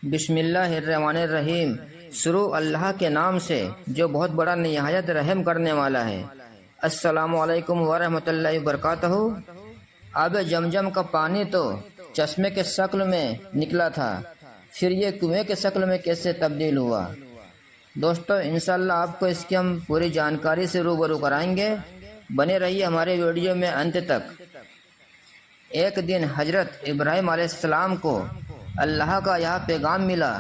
بسم اللہ الرحمن الرحیم۔ شروع اللہ کے نام سے جو بہت بڑا نہایت رحم کرنے والا ہے۔ السلام علیکم ورحمۃ اللہ وبرکاتہ۔ آب جمجم کا پانی تو چشمے کے شکل میں نکلا تھا، پھر یہ کنویں کے شکل میں کیسے تبدیل ہوا؟ دوستو، انشاءاللہ آپ کو اس کی ہم پوری جانکاری سے روبرو کرائیں گے، بنے رہیے ہمارے ویڈیو میں انت تک۔ ایک دن حضرت ابراہیم علیہ السلام کو اللہ کا یہ پیغام ملا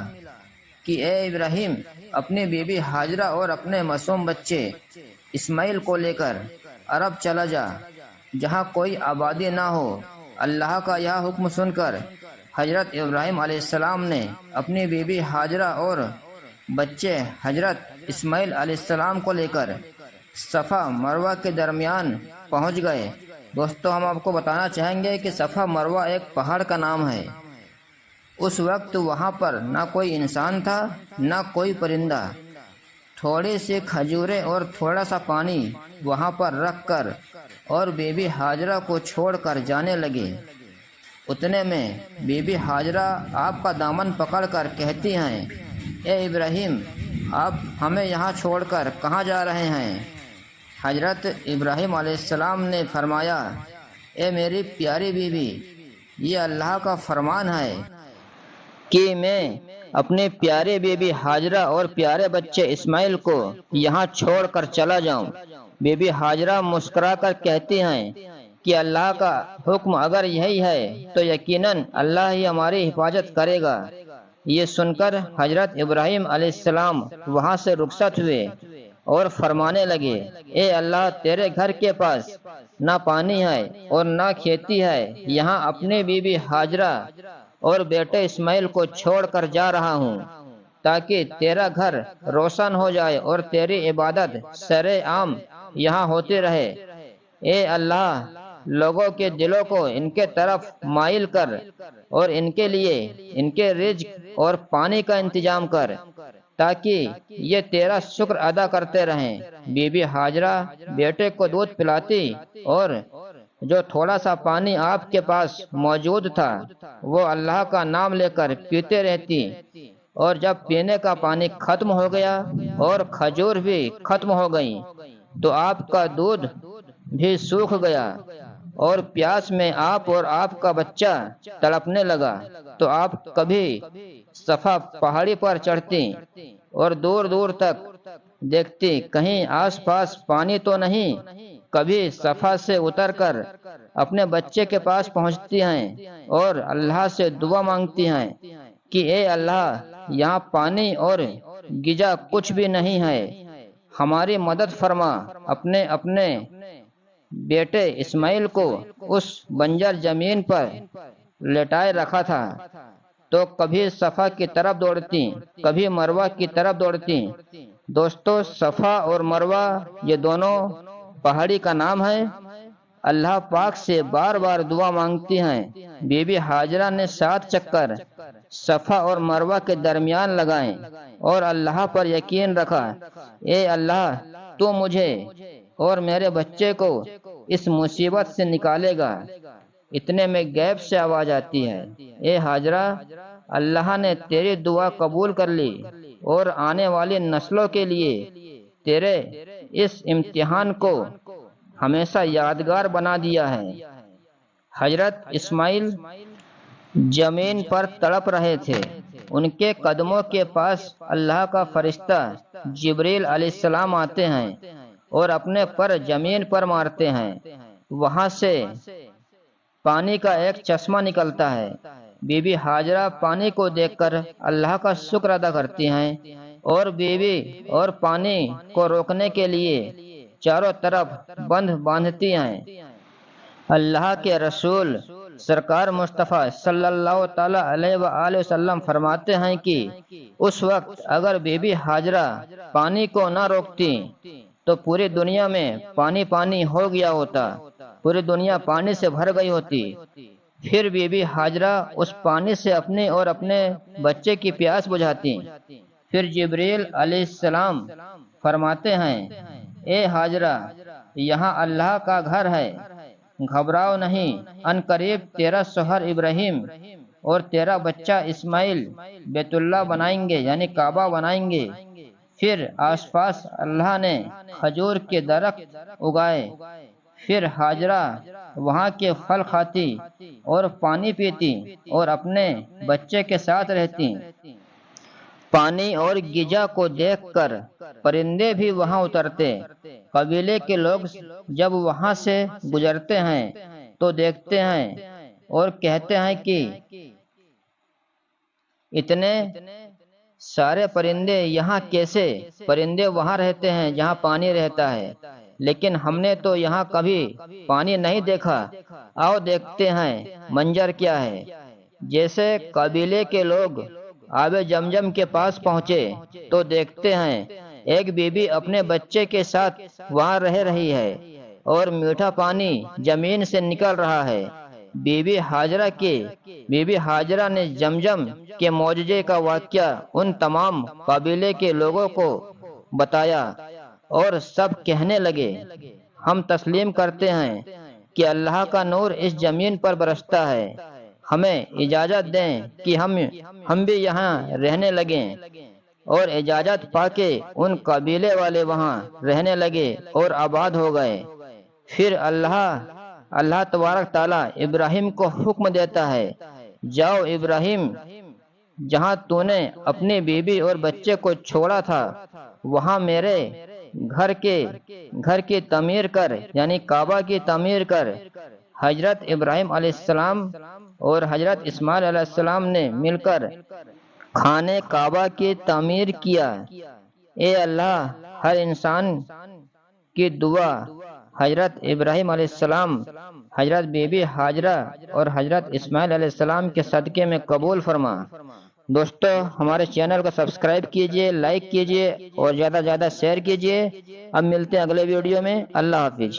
کہ اے ابراہیم، اپنی بیوی ہاجرہ اور اپنے معصوم بچے اسماعیل کو لے کر عرب چلا جا، جہاں کوئی آبادی نہ ہو۔ اللہ کا یہ حکم سن کر حضرت ابراہیم علیہ السلام نے اپنی بیوی ہاجرہ اور بچے حضرت اسماعیل علیہ السلام کو لے کر صفا مروہ کے درمیان پہنچ گئے۔ دوستو، ہم آپ کو بتانا چاہیں گے کہ صفا مروہ ایک پہاڑ کا نام ہے۔ اس وقت وہاں پر نہ کوئی انسان تھا نہ کوئی پرندہ۔ تھوڑی سی کھجوریں اور تھوڑا سا پانی وہاں پر رکھ کر اور بی بی ہاجرہ کو چھوڑ کر جانے لگے۔ اتنے میں بی بی ہاجرہ آپ کا دامن پکڑ کر کہتی ہیں، اے ابراہیم، آپ ہمیں یہاں چھوڑ کر کہاں جا رہے ہیں؟ حضرت ابراہیم علیہ السلام نے فرمایا، اے میری پیاری بیوی، یہ اللہ کا فرمان ہے کہ میں اپنے پیارے بیوی ہاجرہ اور پیارے بچے اسماعیل کو یہاں چھوڑ کر چلا جاؤں۔ بی بی ہاجرہ مسکرا کر کہتی ہیں کہ اللہ کا حکم اگر یہی ہے تو یقیناً اللہ ہی ہماری حفاظت کرے گا۔ یہ سن کر حضرت ابراہیم علیہ السلام وہاں سے رخصت ہوئے اور فرمانے لگے، اے اللہ، تیرے گھر کے پاس نہ پانی ہے اور نہ کھیتی ہے، یہاں اپنے بیوی ہاجرہ اور بیٹے اسماعیل کو چھوڑ کر جا رہا ہوں تاکہ تیرا گھر روشن ہو جائے اور تیری عبادت سر عام یہاں ہوتی رہے۔ اے اللہ، لوگوں کے دلوں کو ان کے طرف مائل کر اور ان کے لیے ان کے رزق اور پانی کا انتظام کر تاکہ یہ تیرا شکر ادا کرتے رہیں۔ بی بی ہاجرہ بیٹے کو دودھ پلاتی اور جو تھوڑا سا پانی آپ کے پاس موجود تھا وہ اللہ کا نام لے کر پیتے رہتی، اور جب پینے کا پانی ختم ہو گیا اور کھجور بھی ختم ہو گئیں تو آپ کا دودھ بھی سوکھ گیا اور پیاس میں آپ اور آپ کا بچہ تڑپنے لگا، تو آپ کبھی صفا پہاڑی پر چڑھتی اور دور دور تک دیکھتی کہیں آس پاس پانی تو نہیں، کبھی صفا سے اتر کر اپنے بچے کے پاس پہنچتی ہیں اور اللہ سے دعا مانگتی ہیں کہ اے اللہ، یہاں پانی اور غذا کچھ بھی نہیں ہے، ہماری مدد فرما۔ اپنے بیٹے اسماعیل کو اس بنجر زمین پر لٹائے رکھا تھا، تو کبھی صفا کی طرف دوڑتی کبھی مروہ کی طرف دوڑتی۔ دوستو، صفا اور مروہ یہ دونوں پہاڑی کا نام ہے۔ اللہ پاک سے بار بار دعا مانگتی ہیں۔ بی بی ہاجرہ نے 7 چکر صفا اور مروہ کے درمیان لگائیں اور اللہ پر یقین رکھا، اے اللہ، تو مجھے اور میرے بچے کو اس مصیبت سے نکالے گا۔ اتنے میں غیب سے آواز آتی ہے، اے ہاجرہ، اللہ نے تیری دعا قبول کر لی اور آنے والی نسلوں کے لیے تیرے اس امتحان کو ہمیشہ یادگار بنا دیا ہے۔ حضرت اسماعیل زمین پر تڑپ رہے تھے۔ ان کے قدموں کے پاس اللہ کا فرشتہ جبریل علیہ السلام آتے ہیں اور اپنے پر زمین پر مارتے ہیں۔ وہاں سے پانی کا ایک چشمہ نکلتا ہے۔ بی بی ہاجرہ پانی کو دیکھ کر اللہ کا شکر ادا کرتی ہیں اور بیوی اور پانی کو روکنے کے لیے چاروں طرف بند باندھتی ہیں۔ اللہ کے رسول سرکار مصطفیٰ صلی اللہ تعالی علیہ وآلہ وسلم فرماتے ہیں کہ اس وقت اگر بی بی ہاجرہ پانی کو نہ روکتی تو پوری دنیا میں پانی پانی ہو گیا ہوتا، پوری دنیا پانی سے بھر گئی ہوتی۔ پھر بی بی ہاجرہ اس پانی سے اپنی اور اپنے بچے کی پیاس بجھاتی۔ پھر جبریل علیہ السلام فرماتے ہیں، اے ہاجرہ، یہاں اللہ کا گھر ہے، گھبراؤ نہیں، ان قریب تیرا شوہر ابراہیم اور تیرا بچہ اسماعیل بیت اللہ بنائیں گے یعنی کعبہ بنائیں گے۔ پھر آس پاس اللہ نے کھجور کے درخت اگائے۔ پھر ہاجرہ وہاں کے پھل کھاتی اور پانی پیتی اور اپنے بچے کے ساتھ رہتی۔ پانی اور غذا کو دیکھ کر پرندے بھی وہاں اترتے۔ قبیلے کے لوگ جب وہاں سے گزرتے ہیں تو دیکھتے ہیں اور کہتے ہیں کہ اتنے سارے پرندے یہاں کیسے؟ پرندے وہاں رہتے ہیں جہاں پانی رہتا ہے، لیکن ہم نے تو یہاں کبھی پانی نہیں دیکھا۔ آؤ دیکھتے ہیں منظر کیا ہے۔ جیسے قبیلے کے لوگ آب جمجم کے پاس پہنچے تو دیکھتے ہیں ایک بی بی اپنے بچے کے ساتھ وہاں رہ رہی ہے اور میٹھا پانی زمین سے نکل رہا ہے۔ بی بی ہاجرہ نے زمزم کے معجزے کا واقعہ ان تمام قبیلے کے لوگوں کو بتایا اور سب کہنے لگے، ہم تسلیم کرتے ہیں کہ اللہ کا نور اس زمین پر برستا ہے، ہمیں اجازت دیں کہ ہم بھی یہاں رہنے لگیں۔ اور اجازت پا کے ان قبیلے والے وہاں رہنے لگے اور آباد ہو گئے۔ پھر اللہ تبارک تعالیٰ ابراہیم کو حکم دیتا ہے، جاؤ ابراہیم، جہاں تو نے اپنی بیوی اور بچے کو چھوڑا تھا وہاں میرے گھر کی تعمیر کر یعنی کعبہ کی تعمیر کر۔ حضرت ابراہیم علیہ السلام اور حضرت اسماعیل علیہ السلام نے مل کر خانے کعبہ کی تعمیر کیا۔ اے اللہ، ہر انسان کی دعا حضرت ابراہیم علیہ السلام، حضرت بی بی ہاجرہ اور حضرت اسماعیل علیہ السلام کے صدقے میں قبول فرما۔ دوستو، ہمارے چینل کو سبسکرائب کیجئے، لائک کیجئے اور زیادہ سے زیادہ شیئر کیجئے۔ اب ملتے ہیں اگلے ویڈیو میں۔ اللہ حافظ۔